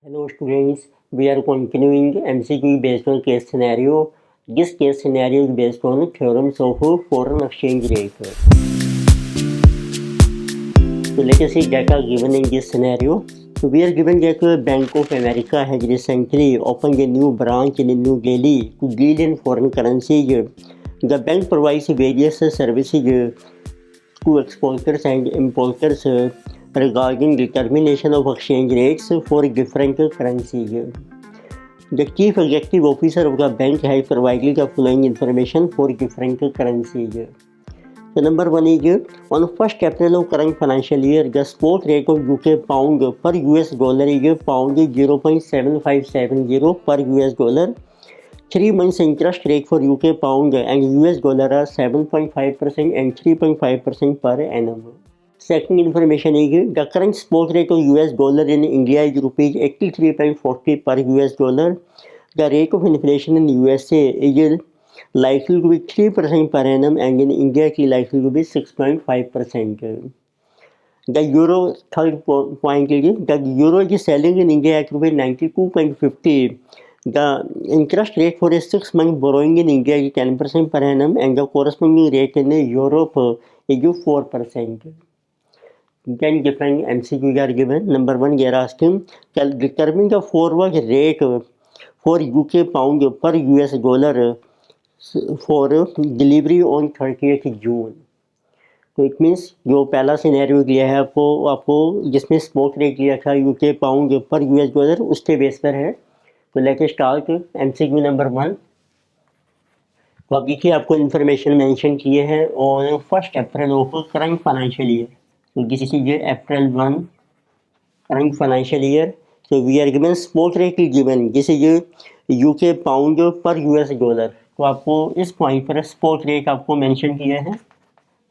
Hello students, we are continuing MCQ based on case scenario. This case scenario is based on theorems of foreign exchange rate. So let us see data given in this scenario. So we are given that Bank of America has recently opened a new branch in New Delhi to deal in foreign currencies. The bank provides various services to exporters and importers regarding determination of exchange rates for different currencies. The chief executive officer of the bank has provided the following information for different currencies. So number one is on 1st April of current financial year, the spot rate of UK pound per US dollar is pound 0.7570 per US dollar. 3 months interest rate for UK pound and US dollar are 7.5% and 3.5% per annum. Second information is the current spot rate of US dollar in India is rupees 83.40 per US dollar. The rate of inflation in USA is likely to be 3% per annum and in India it is likely to be 6.5%. The euro, third point is the euro is selling in India at rupees 92.50. The interest rate for a 6-month borrowing in India is 10% per annum and the corresponding rate in Europe is 4%. Then different MCQs are given. Number one, they are asking, determine the forward rate for UK pound per US dollar for delivery on 30th June. तो it means जो पहला scenario दिया है आपको जिसमें spot rate दिया था UK pound पर यूएस डॉलर उसके बेस पर है. तो let us start MCQ number 1. तो अब देखिए आपको इन्फॉर्मेशन मेंशन किए हैं और 1st April of current financial year. तो this is April 1 current financial year. So we are given spot rate is given. This is UK pound per US dollar. तो आपको इस पॉइंट पर स्पॉट रेट आपको mention किया है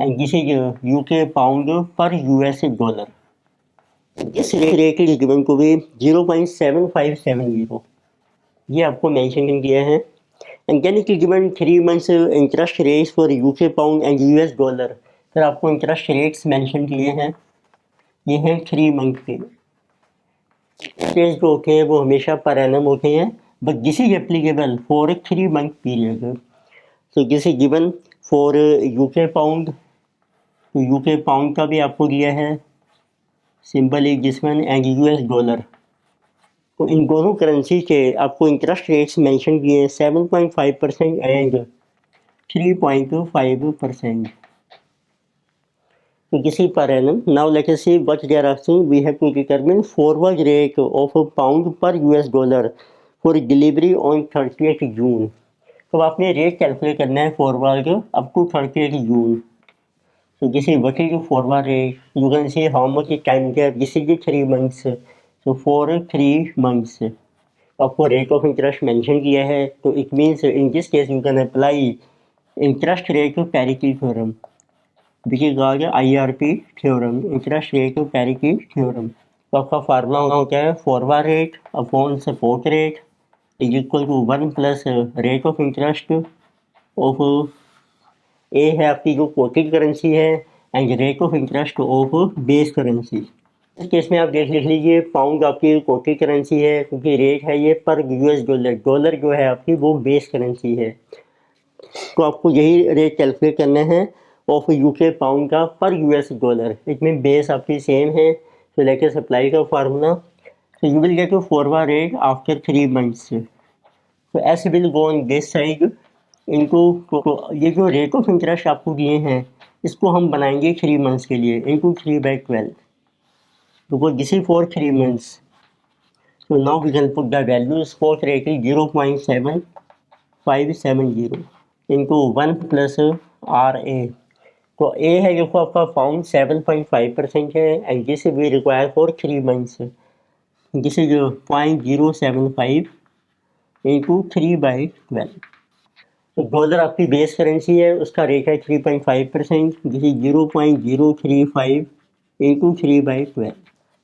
and this is UK pound per US dollar. This rate is given to be 0.7570. ये आपको mention किया है and then it is given 3 months interest rates for UK pound and US dollar. फिर आपको interest rates mention किए हैं. ये हैं 3 month के. जो होते हैं वो हमेशा पर एनम होते हैं but this is applicable for 3 month period. So this is given for UK pound. तो यूके पाउंड का भी आपको दिया है symbol is this one and US dollar. तो इन दोनों करेंसी के आपको इंटरेस्ट रेट्स मेंशन किए हैं 7.5% and 3.5%. This is per annum. Now let us see what they are asking. We have to determine forward rate of a pound per US dollar for delivery on 30th June. तो आपने rate calculate करना है forward up to 30th June. So this is what is the forward rate. You can see how much time gap. This is the 3 months. So for 3 months आपको rate of interest mention किया है. तो it means in this case you can apply interest rate parity theorem. which is called IRP theorem, interest rate parity theorem. तो आपका formula होता है forward rate upon support rate is equal to 1 plus rate of interest of A है आपकी जो quoted currency है and rate of interest of base currency. इस case में आप लिख लीजिए पाउंड आपकी कोटेड करेंसी है क्योंकि रेट है ये पर यूएस डॉलर. डॉलर जो है आपकी वो बेस करेंसी है. तो आपको यही रेट कैलकुलेट करना है ऑफ यूके पाउंड का पर यूएस डॉलर. इसमें बेस आपकी सेम है. तो लेके सप्लाई का फार्मूला. तो you will get forward rate after 3 months. तो S will go on this side इनको. तो ये जो रेट ऑफ इंटरेस्ट आपको दिए हैं इसको हम बनाएंगे 3 months के लिए इंटू 3/12. तो दिस इज फॉर 3 months. तो now we can put the value. Spot rate is 0.7570 into 1 plus RA. तो ए है देखो आपका पाउंड 7.5% है and this we require for 3 months. This is 0.075 into 3/12. तो डॉलर आपकी बेस करेंसी है उसका रेट है 3.5%. This is 0.035 into 3/12.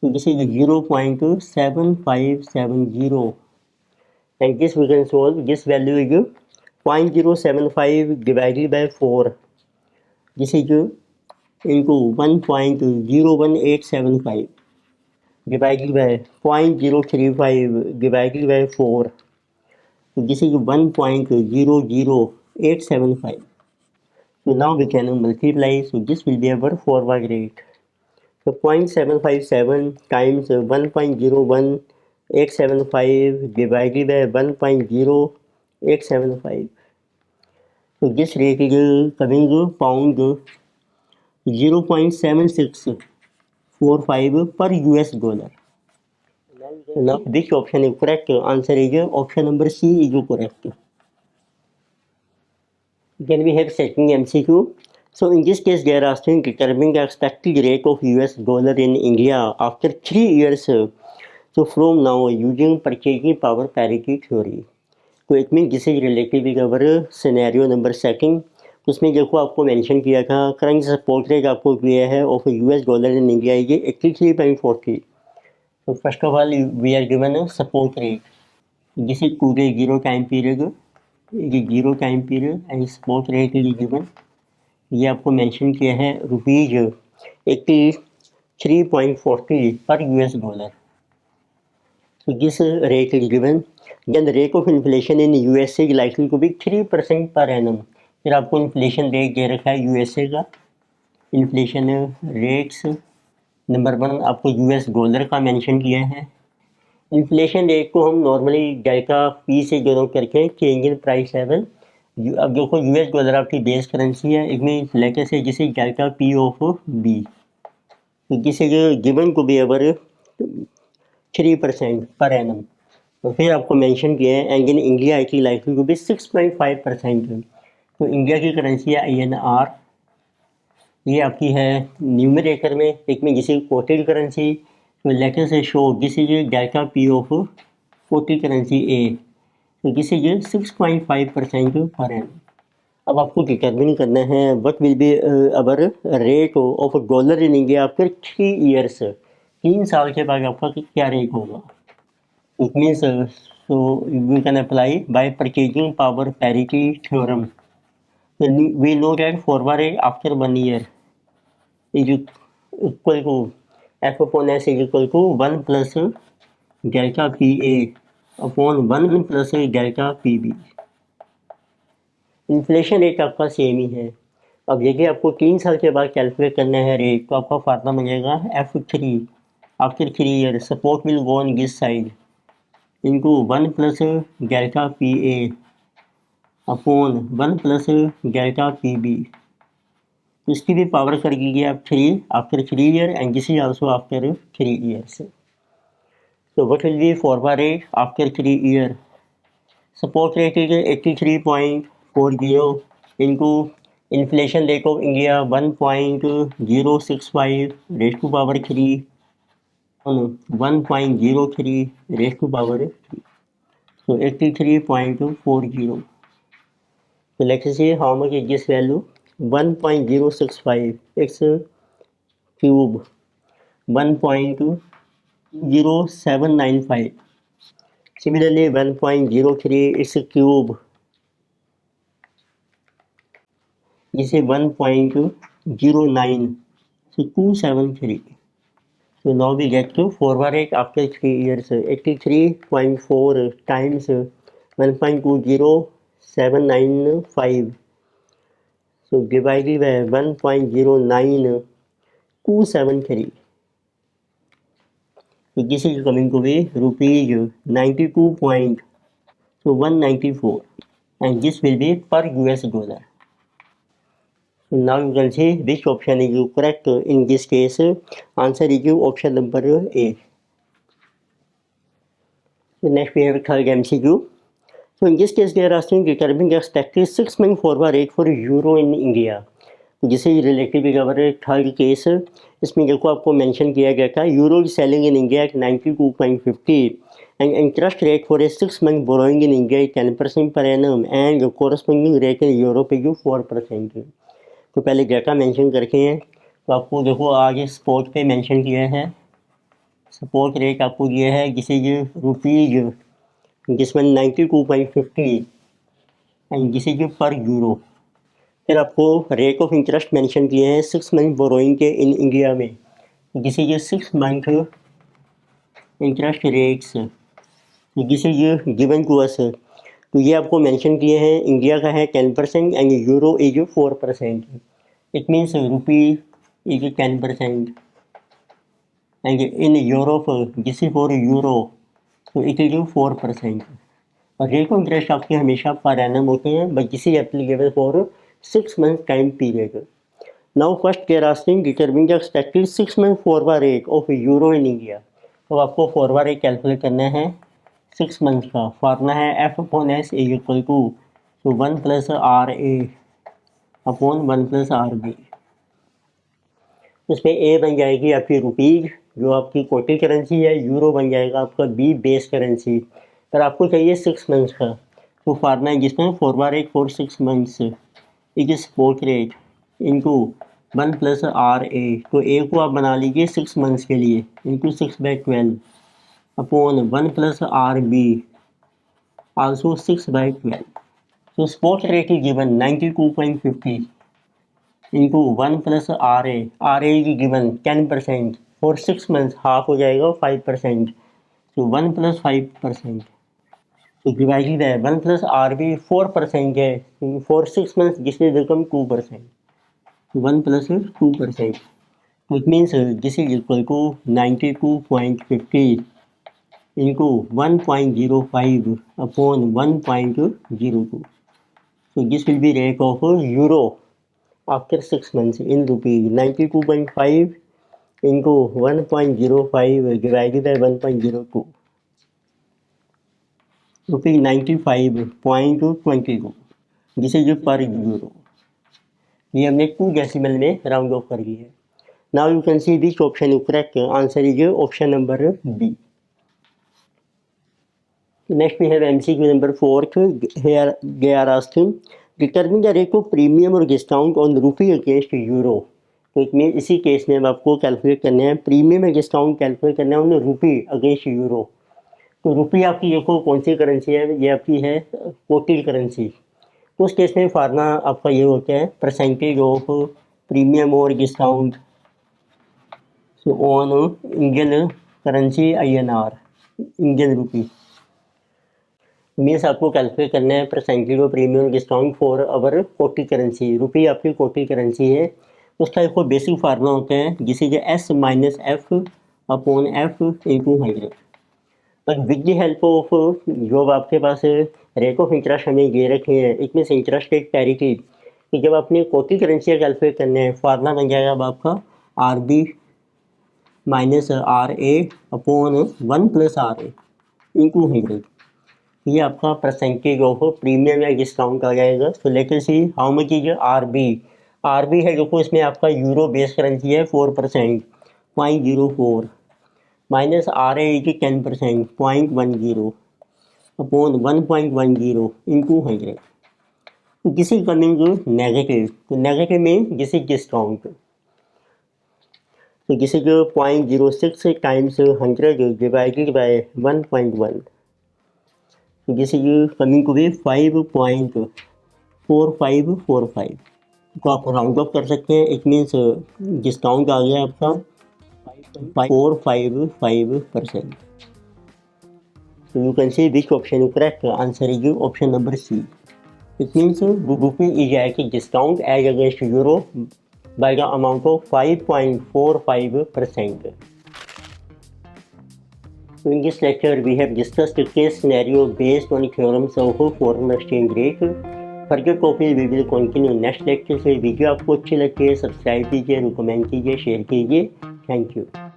तो this is 0.7570 and this we can solve. This value is 0.075 divided by 4. This is into 1.01875. divided by 0.035 divided by 4. So this is 1.00875. So now we can multiply. So this will be our forward rate. So 0.757 times 1.01875 divided by 1.0875. So this rate is coming pound 0.7645 per US dollar. Now which option is correct? Answer is option number C is correct. Then we have second MCQ. So in this case, they are asking determining the expected rate of US dollar in India after 3 years. So from now using purchasing power parity theory. तो it mean this is related with our scenario number second. उसमें देखो आपको mention किया था current support rate आपको किया है of US dollar in India ये 83.40. तो first of all we are given support rate. This is today zero time period. ये zero time period and support rate is given. ये आपको mention किया है रुपीज 83.40 पर US dollar. So this rate is given. Then the rate of inflation in USA is likely to be 3% per annum. फिर आपको inflation rate दे रखा है USA का. इन्फ्लेशन रेट्स नंबर 1 आपको यूएस डॉलर का मेंशन किया है. इन्फ्लेशन रेट को हम नॉर्मली डेल्टा पी से डिनोट करके चेंज इन प्राइस लेवल. अब देखो यूएस डॉलर आपकी बेस करेंसी है. इसमें लेटर से जिसे delta P of B. This is given to be our 3% per annum. तो फिर आपको मेंशन किया है and in India it is likely to be 6.5%. तो इंडिया की करेंसी है INR. ये आपकी है न्यूमरेटर में एक में जिसे कोटेड करेंसी. तो लेटर से show this is delta P of quoted currency A. तो दिस इज 6.5% पर एनम. अब आपको डिटर्मिन करना है what will be our rate of dollar in India after 3 years. 3 साल के बाद आपका क्या रेट होगा. It means so we can apply by purchasing power parity theorem. We know that forward rate after 1 year is equal to F upon S is equal to 1 plus delta P A upon 1 plus delta P B. Inflation rate आपका same ही है. अब यदि आपको 3 साल के बाद calculate करना है रेट तो आपका फार्मूला बनेगा F3 after 3 years support will go on this side into 1 plus delta PA upon 1 plus delta PB. इसकी भी पावर कर दीजिए आप 3 after 3 years and this is also after 3 years. So what will be forward rate after 3 years? Support rate is 83.40 into inflation rate of India 1.065 raised to power 3 on 1.03 raised to power 3. So 83.40. So let's see how much is this value. 1.065 x cube 1.0795. Similarly 1.03 x cube is 1.09. So 273. So now we get to forward rate after 3 years. 83.4 times 1.20795. So divided by 1.09273. So this is coming to be rupees 92.194 and this will be per US dollar. So now you can see which option is correct in this case. Answer is option number A. So next we have third MCQ. So in this case they are asking determine the expected 6-month forward rate for euro in India. जिसे related our third case. इसमें देखो आपको mention किया गया था euro selling in India 92.50 and interest rate for a 6 month borrowing in India 10% per annum and corresponding rate in Europe is 4%. तो पहले data mention करके हैं. तो आपको देखो आगे स्पॉट पे मेंशन किया है. सपोर्ट रेट आपको दिया है जिसे रुपीज जिसमें 92.50 एंड जिसे पर यूरो. फिर आपको रेट ऑफ इंटरेस्ट मेंशन किए हैं 6 मंथ बोरोइंग के इन इंडिया में जिसे 6 month interest rates, this is given to us. तो ये आपको मेंशन किए हैं, इंडिया का है 10% and euro is 4%। It means rupee is 10% and in Europe this is for euro, तो इट इज 4%। और रेट ऑफ इंटरेस्ट आपके हमेशा पर एनम होते हैं, but this is applicable for 6 month time period. Now first they are asking determine the expected 6 month forward rate of euro in India. तो आपको फॉरवर्ड रेट कैलकुलेट करना है 6 मंथ का। फॉर्मूला है F upon S is equal to 1 plus R A upon 1 plus R B. उसमें A बन जाएगी आपकी रुपीज़ जो आपकी कोटी करेंसी है, यूरो बन जाएगा आपका बी बेस करेंसी। पर आपको चाहिए 6 मंथ्स का, तो फार्मूला है जिसमें forward rate for 6 months is spot rate into 1 plus R A. तो ए को आप बना लीजिए 6 मंथ्स के लिए into 6/12 upon 1 plus R B also 6/12। तो spot rate is given 92.50 into 1 plus R A is given 10%। For 6 months half हो जाएगा 5%, तो 1 प्लस 5%। तो डिवाइडेड है 1 प्लस आर बी 4% है, for 6 months this is become 2%, 1 plus 2%। तो it means this is equal to 92.50 into 1.05 upon 1.02। So this will be rate of euro after 6 months in rupees 92.5 into 1.05 divided by 1.02, rupees 95.22। This is per euro। ये हमने 2 decimal में round of कर ली है। Now you can see which option is correct. Answer is option number B. Next we have MCQ number 4th. Here they are asking determine the rate of premium और discount on रूपी against euro. तो इसमें इसी case में आपको calculate करना है premium और डिस्काउंट कैलकुलेट करना है ऑन रूपी अगेंस्ट यूरो। तो रूपी आपकी देखो कौन सी करेंसी है, ये आपकी है कोटिल करेंसी। तो उस केस में फार्मूला आपका ये होता है परसेंटेज ऑफ प्रीमियम और discount on Indian currency INR, Indian rupee. Means आपको कैलकुलेट करना है percentage of premium discount for our कोटी करेंसी। रुपी आपकी कोटी करेंसी है, उसका एक बेसिक फार्मूला होता है जिसे कि S minus F upon F into 100। But with the help of जो आपके पास रेट ऑफ इंटरेस्ट हमें दे रखे हैं, इसमें से इंटरेस्ट रेट पैरिटी कि जब अपने कोटी करेंसी कैलकुलेट करने हैं फार्मूला बन जाएगा अब आपका RB minus RA upon 1 plus RA into 100। ये आपका परसेंटेज ऑफ प्रीमियम या डिस्काउंट आ जाएगा। So let us see how much is RB है देखो इसमें आपका यूरो बेस करेंसी है 4% 0.04 minus RA is 10% 0.10 upon 1.10 into 100। तो दिस इज कमिंग नेगेटिव, तो नेगेटिव में दिस इज डिस्काउंट। तो this is 0.06 times 100 divided by 1.1। This is coming to be 5.4545। तो आप राउंड ऑफ कर सकते हैं, इट मीन्स डिस्काउंट आ गया आपका 455%। तो you can see which option is correct. Answer is option number C. It means rupee is act discount as against euro by the amount of 5.45%. So in this lecture we have discussed a case scenario based on theorems of foreign exchange rate. Further topic we will continue next lecture से। Video आपको अच्छी लगती है subscribe कीजिए, recommend कीजिए, share कीजिए। Thank you.